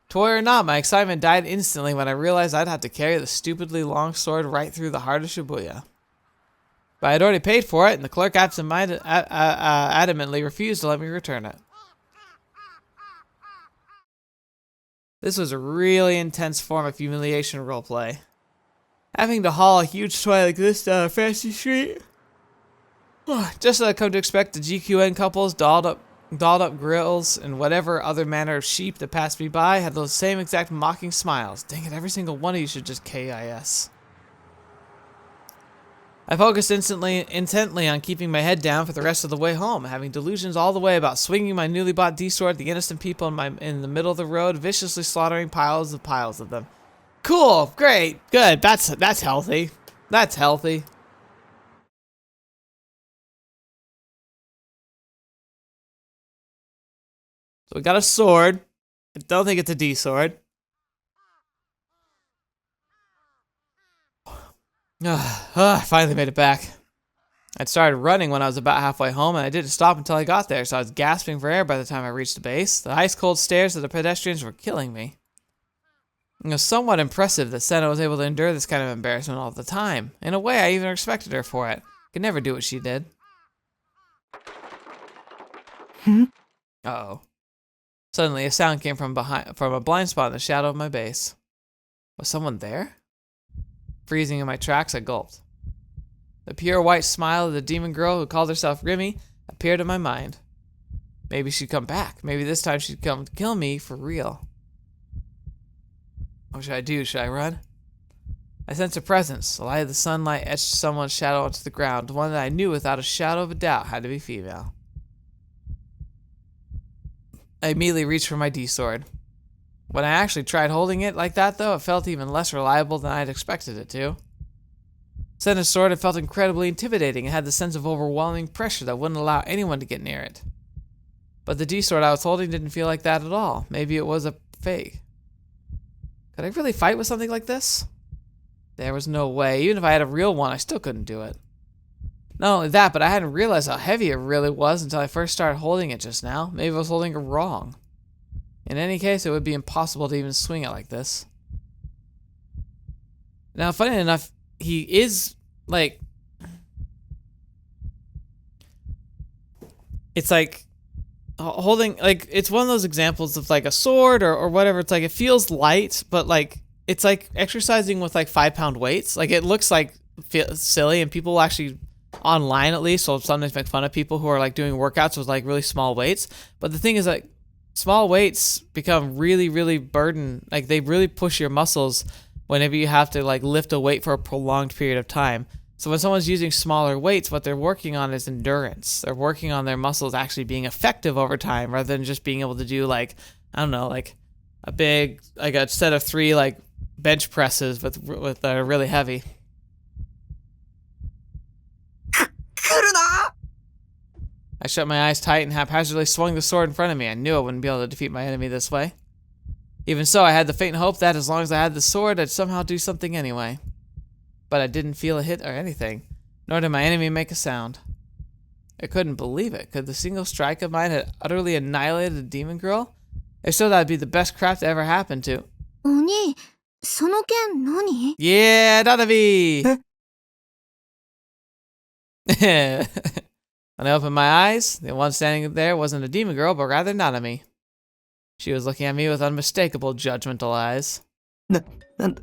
Toy or not, my excitement died instantly when I realized I'd have to carry the stupidly long sword right through the heart of Shibuya. But I had already paid for it, and the clerk adamantly refused to let me return it. This was a really intense form of humiliation roleplay. Having to haul a huge toy like this down a fancy street. Just as I come to expect the GQN couples, dolled up grills, and whatever other manner of sheep that passed me by had those same exact mocking smiles. Dang it, every single one of you should just KIS. I focused intently on keeping my head down for the rest of the way home, having delusions all the way about swinging my newly bought D-sword at the innocent people in the middle of the road, viciously slaughtering piles of them. Cool, great, good, that's healthy. That's healthy. So we got a sword. I don't think it's a D-sword. I finally made it back. I'd started running when I was about halfway home, and I didn't stop until I got there, so I was gasping for air by the time I reached the base. The ice-cold stares of the pedestrians were killing me. It was somewhat impressive that Senna was able to endure this kind of embarrassment all the time. In a way, I even respected her for it. I could never do what she did. Uh-oh. Suddenly, a sound came from a blind spot in the shadow of my base. Was someone there? Freezing in my tracks, I gulped. The pure white smile of the demon girl who called herself Rimi appeared in my mind. Maybe she'd come back. Maybe this time she'd come to kill me for real. What should I do? Should I run? I sensed a presence. The light of the sunlight etched someone's shadow onto the ground, one that I knew without a shadow of a doubt had to be female. I immediately reached for my D-sword. When I actually tried holding it like that, though, it felt even less reliable than I had expected it to. Senna's sword had felt incredibly intimidating and had the sense of overwhelming pressure that wouldn't allow anyone to get near it. But the D-sword I was holding didn't feel like that at all. Maybe it was a fake. Could I really fight with something like this? There was no way. Even if I had a real one, I still couldn't do it. Not only that, but I hadn't realized how heavy it really was until I first started holding it just now. Maybe I was holding it wrong. In any case, it would be impossible to even swing it like this. Now, funny enough, he is, like... It's like... holding, like, it's one of those examples of, like, a sword or whatever. It's like, it feels light, but, like, it's like exercising with, like, 5-pound weights. Like, it looks, like, silly, and people actually... online at least, will sometimes make fun of people who are like doing workouts with like really small weights. But the thing is, like, small weights become really, really like they really push your muscles whenever you have to like lift a weight for a prolonged period of time. So when someone's using smaller weights, what they're working on is endurance. They're working on their muscles actually being effective over time rather than just being able to do like, I don't know, like a big, like a set of 3 like bench presses with really heavy. I shut my eyes tight and haphazardly swung the sword in front of me. I knew I wouldn't be able to defeat my enemy this way. Even so, I had the faint hope that as long as I had the sword, I'd somehow do something anyway. But I didn't feel a hit or anything, nor did my enemy make a sound. I couldn't believe it. Could the single strike of mine have utterly annihilated the demon girl? If so, that'd be the best crap to ever happen to. 鬼、その剣何？ Yeah, Nanami! When I opened my eyes, the one standing there wasn't a demon girl, but rather Nanami. She was looking at me with unmistakable judgmental eyes. なんだ、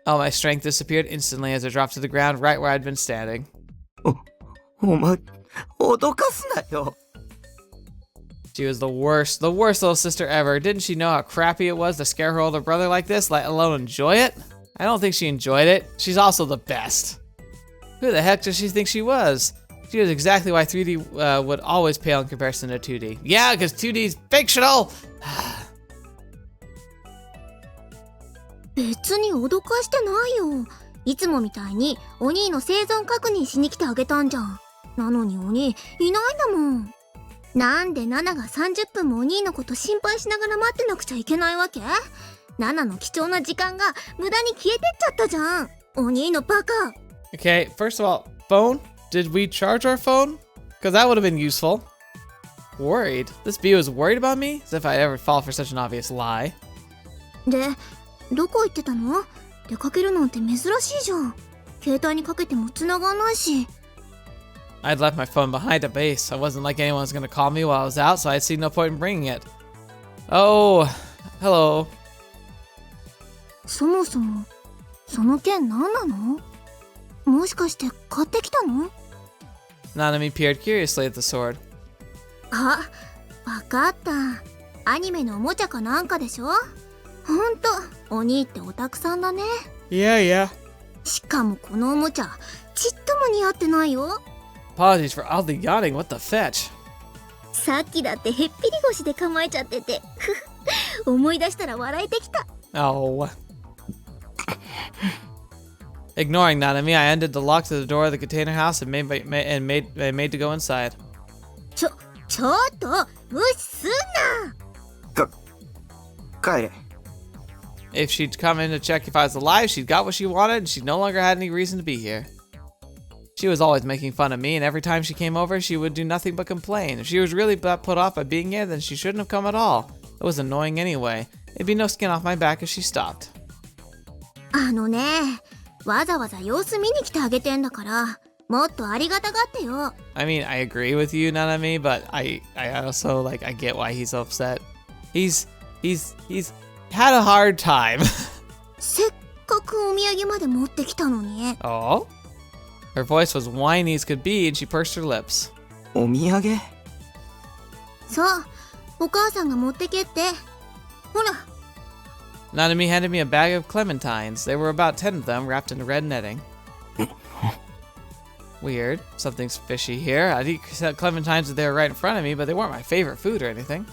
All my strength disappeared instantly as I dropped to the ground right where I'd been standing. お前、脅かすなよ。She was the worst little sister ever. Didn't she know how crappy it was to scare her older brother like this, let alone enjoy it? I don't think she enjoyed it. She's also the best. Who the heck does she think she was? She was exactly why 3D would always pale in comparison to 2D. Yeah, because 2D's fictional! 別に脅かしてないよ。いつもみたいにお兄の生存確認しに来てあげたんじゃん。なのにお兄いないんだもん。なんでナナが30分もお兄のこと心配しながら待ってなくちゃいけないわけ？ナナの貴重な時間が無駄に消えてっちゃったじゃん。お兄のバカ。Okay, first of all, phone? Did we charge our phone? Because that would have been useful. Worried? This bee was worried about me? As if I'd ever fall for such an obvious lie. で、どこ行ってたの？出かけるなんて珍しいじゃん。携帯にかけても繋がんないし。I'd left my phone behind at base. I wasn't like anyone was going to call me while I was out, so I'd see no point in bringing it. Oh, hello. そもそも、その剣何なの？もしかして買ってきたの？ Nanami peered curiously at the sword. あ、わかった。アニメのおもちゃかなんかでしょ？ほんと、お兄ってオタクさんだね。Yeah, yeah. しかもこのおもちゃ、ちっとも似合ってないよ。Apologies for oddly yawning. What the fetch? さっきだってへっぴり腰で構えちゃってて。思い出したら笑えてきた。Oh. Ignoring Nanami, I undid the lock to the door of the container house and made to go inside. ちょっと無視すんな。帰れ。If she'd come in to check if I was alive, she'd got what she wanted and she no longer had any reason to be here. She was always making fun of me, and every time she came over, she would do nothing but complain. If she was really put off by being here, then she shouldn't have come at all. It was annoying anyway. It'd be no skin off my back if she stopped. あのね、わざわざ様子見に来てあげてんだから、もっとありがたがってよ。I mean, I agree with you, Nanami, but I also, like, I get why he's upset. He's had a hard time. せっかくお土産まで持ってきたのに。Oh? Her voice was whiny as could be, and she pursed her lips. お土産？そう、お母さんが持ってけって。ほら。Nanami handed me a bag of clementines. There were about 10 of them, wrapped in red netting. Weird. Something's fishy here. I'd eat clementines if they were right in front of me, but they weren't my favorite food or anything.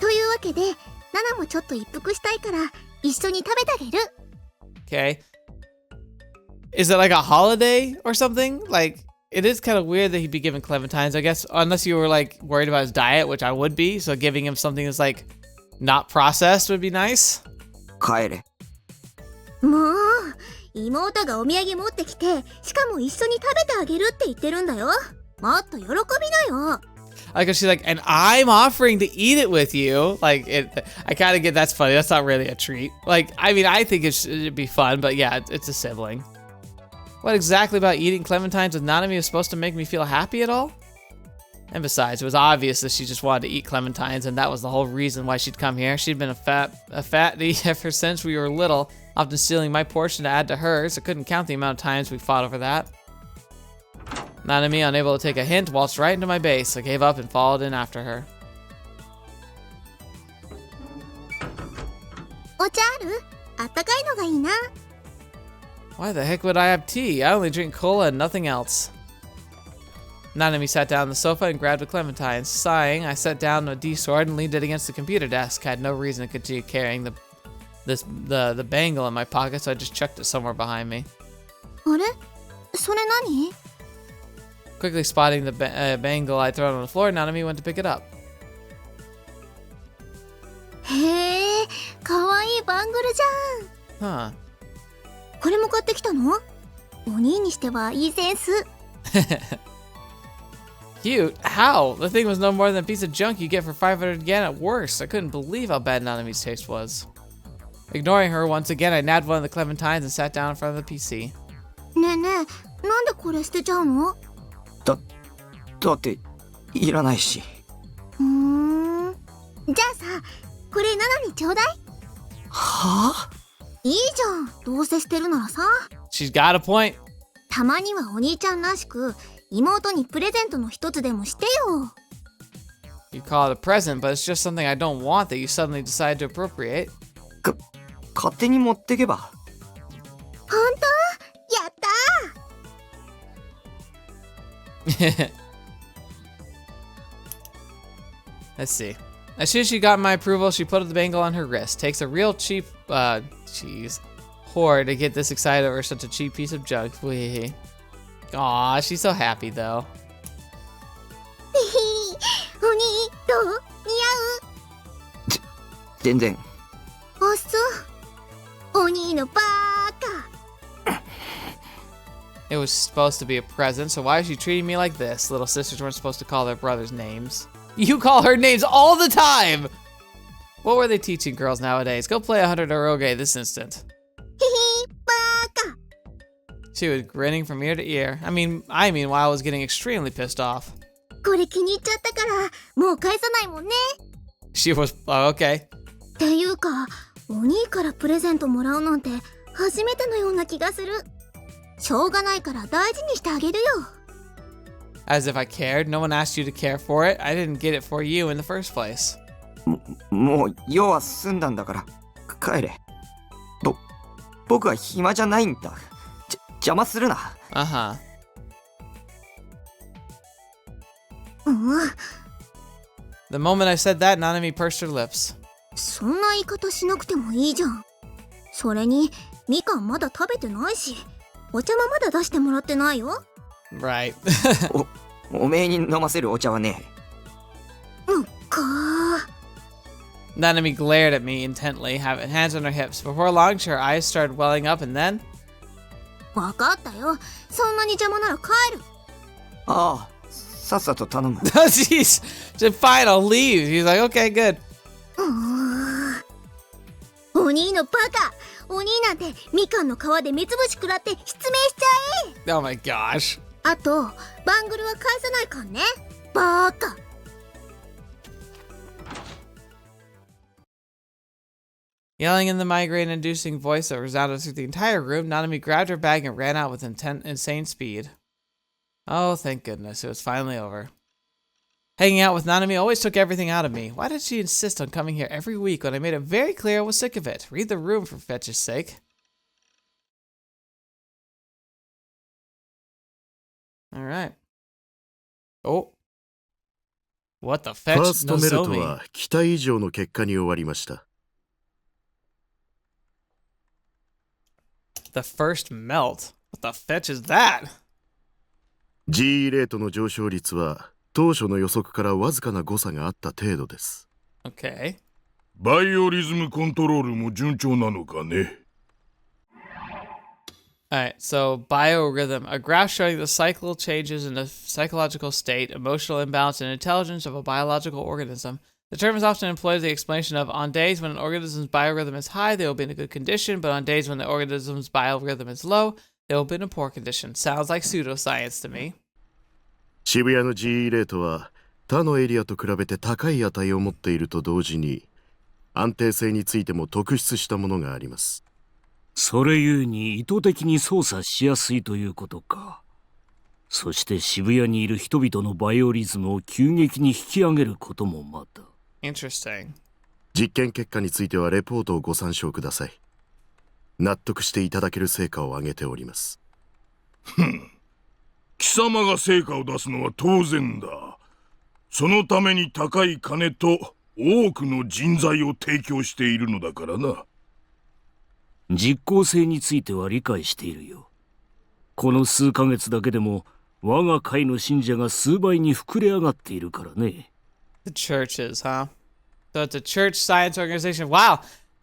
というわけで、ナナもちょっと一服したいから、一緒に食べてあげる。Okay. Is it like a holiday or something? Like, it is kind of weird that he'd be given clementines, I guess, unless you were, like, worried about his diet, which I would be. So giving him something that's, like, not processed would be nice. 帰れ。もう、妹がお土産持ってきて、しかも一緒に食べてあげるって言ってるんだよ。もっと喜びなよ。Like, she's like, and I'm offering to eat it with you. Like, I kind of get that's funny. That's not really a treat. Like, I mean, I think it'd be fun, but yeah, it's a sibling. What exactly about eating clementines with Nanami was supposed to make me feel happy at all? And besides, it was obvious that she just wanted to eat clementines, and that was the whole reason why she'd come here. She'd been a fatty ever since we were little, often stealing my portion to add to hers. I couldn't count the amount of times we fought over that. Nanami, unable to take a hint, waltzed right into my base. I gave up and followed in after her. お茶ある？あったかいのがいいな。Why the heck would I have tea? I only drink cola and nothing else. Nanami sat down on the sofa and grabbed a clementine. Sighing, I set down a D-sword and leaned it against the computer desk. I had no reason to continue carrying the bangle in my pocket, so I just chucked it somewhere behind me. あれ？それ何？ Quickly spotting the bangle I'd thrown on the floor, Nanami went to pick it up. へえ、かわいいバングルじゃん。Huh. これも買ってきたの？お兄にしてはいいセンス。Cute? How? The thing was no more than a piece of junk you get for 500 yen at worst. I couldn't believe how bad Nanami's taste was. Ignoring her once again, I nabbed one of the clementines and sat down in front of the PC. ねえねえ、なんでこれ捨てちゃうの？だっていらないし。じゃあさ、これナナにちょうだい。はあ？いいじゃん、どうせ捨てるならさ。She's got a point. たまにはお兄ちゃんらしく妹にプレゼントの一つでもしてよ。You call it a present, but it's just something I don't want that you suddenly decide to appropriate. 勝手に持ってけば。ほんと？やったー。Let's see. As soon as she got my approval, she put the bangle on her wrist. Takes a real cheap, whore to get this excited over such a cheap piece of junk. Aw, she's so happy though. お兄、どう？似全然。合う？あっそう。お兄のバーカ。 It was supposed to be a present, so why is she treating me like this? Little sisters weren't supposed to call their brothers names. You call her names all the time! What were they teaching girls nowadays? Go play 100 Oroge this instant. へへ、バーカ。 She was grinning from ear to ear. I meanwhile was getting extremely pissed off. これ気に入っちゃったからもう返さないもんね。 She was, okay. っていうか、お兄からプレゼントもらうなんて初めてのような気がする。しょうがないから大事にしてあげるよ。As if I cared. No one asked you to care for it. I didn't get it for you in the first place. もう用は済んだんだから帰れ。僕は暇じゃないんだ。邪魔するな。Uh-huh. うん。 The moment I said that, Nanami pursed her lips. そんな言い方しなくてもいいじゃん。それにみかんまだ食べてないし、お茶もまだ出してもらってないよ。Right. おめえに飲ませるお茶はね。うんかー。 Nanami glared at me intently, having hands on her hips. Before long, her eyes started welling up, and then... わかったよ。そんなに邪魔なら帰る。ああ、さっさと頼む。Jeez. Just fine, I'll leave. He's like, okay, good. お兄のバカ。お兄なんてみかんの皮で目つぶし食らって失明しちゃえ。 Oh my gosh. あとバングルは返さないかんね。バーカ。 Yelling in the migraine-inducing voice that resounded through the entire room, Nanami grabbed her bag and ran out with insane speed. Oh, thank goodness, it was finally over. Hanging out with Nanami always took everything out of me. Why did she insist on coming here every week when I made it very clear I was sick of it? Read the room for fetch's sake. Alright. Oh. What the フ fetch? ァーストメルト Nozomi. は期待以上の結果に終わりました。The first melt? What the fetch is that? GE レートの上昇率は当初の予測からわずかな誤差があった程度です。Okay. バイオリズムコントロールも順調なのかね。Alright, so biorhythm, a graph showing the cycle changes in the psychological state, emotional imbalance, and intelligence of a biological organism. The term is often employed as the explanation of, on days when an organism's biorhythm is high, they will be in a good condition, but on days when the organism's biorhythm is low, they will be in a poor condition. Sounds like pseudoscience to me. 渋谷の GE レートは他のエリアと比べて高い値を持っていると同時に安定性についても特筆したものがあります。それゆえに意図的に操作しやすいということか。そして渋谷にいる人々のバイオリズムを急激に引き上げることもまた。Interesting. 実験結果についてはレポートをご参照ください。納得していただける成果を上げております。貴様が成果を出すのは当然だ。そのために高い金と多くの人材を提供しているのだからな。実効性については理解しているよ。この数ヶ月だけでも我が会の信者が数倍に膨れ上がっているからね。The churches, huh? So it's a church science organization. Wow.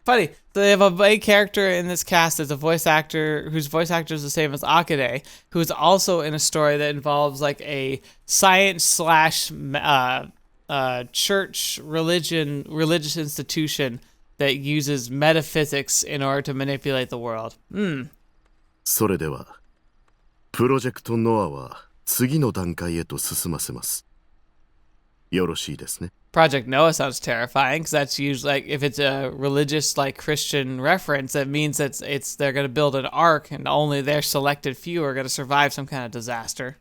funny. So they have a main character in this cast as a voice actor whose voice actor is the same as Akane, who's also in a story that involves like a science slash church religious institution that uses metaphysics in order to manipulate the world. それではプロジェクトノアは次の段階へと進ませます。よろしいですね。 Project Noah sounds terrifying because that's usually like if it's a religious like Christian reference, that means that it's they're going to build an ark and only their selected few are going to survive some kind of disaster.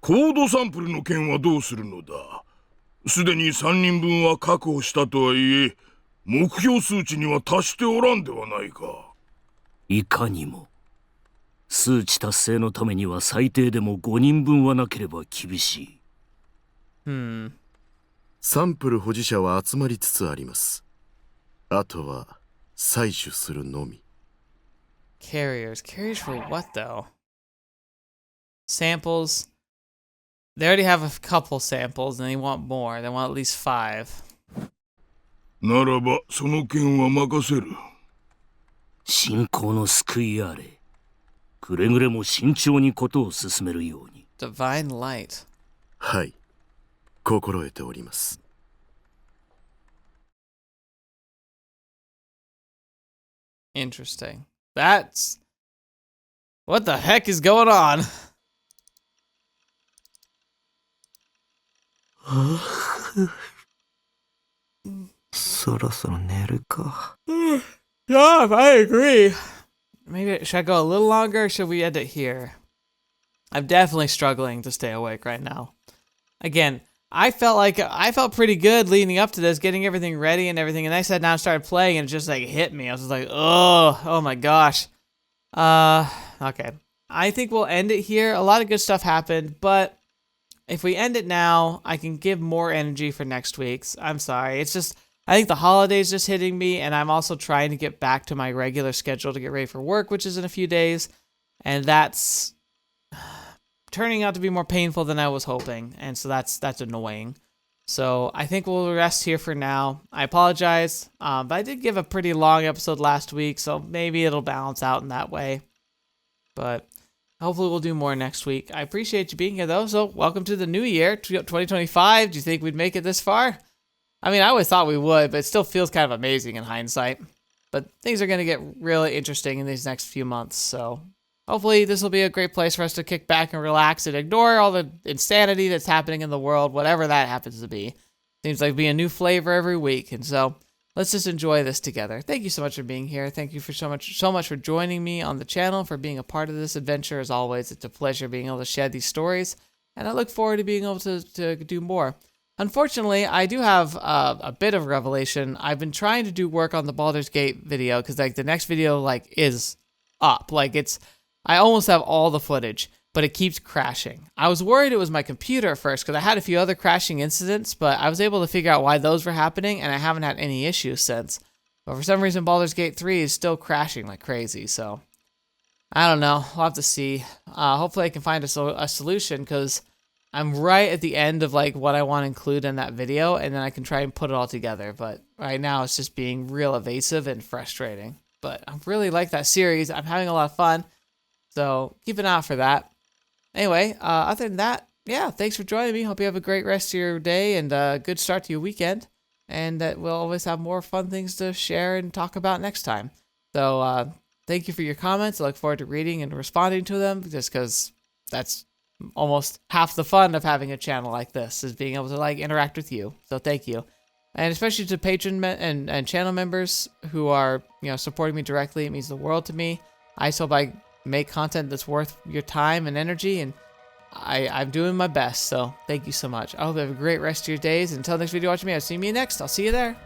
コードサンプルの件はどうするのだ。すでに3人分は確保したとはいえ、目標数値には達しておらんではないか。いかにも。数値達成のためには最低でも5人分はなければ厳しい。サンプル保持者は集まりつつあります。あとは採取するのみ。Carriers for what though? Samples. They already have a couple samples and they want more. They want at least 5. ならばその件は任せる。信仰の救いあれ。くれぐれも慎重にことを進めるように。Divine light. はい、心得ております。Interesting. That's... What the heck is going on? そろそろ寝るか。Yeah, I agree. Maybe should I go a little longer or should we end it here? I'm definitely struggling to stay awake right now. Again, I felt pretty good leading up to this, getting everything ready and everything, and I sat down and started playing and it just like hit me. I was just like, oh my gosh. Okay. I think we'll end it here. A lot of good stuff happened, but if we end it now, I can give more energy for next week's. I'm sorry. It's just I think the holidays just hitting me, and I'm also trying to get back to my regular schedule to get ready for work, which is in a few days, and that's turning out to be more painful than I was hoping, and so that's annoying. So I think we'll rest here for now. I apologize, but I did give a pretty long episode last week, so maybe it'll balance out in that way. But hopefully we'll do more next week. I appreciate you being here, though, so welcome to the new year, 2025. Do you think we'd make it this far? I mean, I always thought we would, but it still feels kind of amazing in hindsight. But things are going to get really interesting in these next few months, so hopefully this will be a great place for us to kick back and relax and ignore all the insanity that's happening in the world, whatever that happens to be. Seems like be a new flavor every week, and so let's just enjoy this together. Thank you so much for being here. Thank you for so much for joining me on the channel, for being a part of this adventure. As always, it's a pleasure being able to share these stories, and I look forward to being able to do more. Unfortunately, I do have a bit of revelation. I've been trying to do work on the Baldur's Gate video because like the next video like is up. Like I almost have all the footage, but it keeps crashing. I was worried it was my computer at first because I had a few other crashing incidents, but I was able to figure out why those were happening, and I haven't had any issues since. But for some reason, Baldur's Gate 3 is still crashing like crazy, so I don't know. We'll have to see. Hopefully I can find a solution because I'm right at the end of like what I want to include in that video, and then I can try and put it all together. But right now it's just being real evasive and frustrating. But I really like that series. I'm having a lot of fun. So keep an eye out for that. Anyway, other than that, yeah, thanks for joining me. Hope you have a great rest of your day and a good start to your weekend. And that we'll always have more fun things to share and talk about next time. So thank you for your comments. I look forward to reading and responding to them just because that's almost half the fun of having a channel like this is being able to like interact with you. So thank you. And especially to patron and channel members who are, supporting me directly. It means the world to me. I just hope I make content that's worth your time and energy, and I'm doing my best. So thank you so much. I hope you have a great rest of your days. Until next video, watch me. I'll see you next. I'll see you there.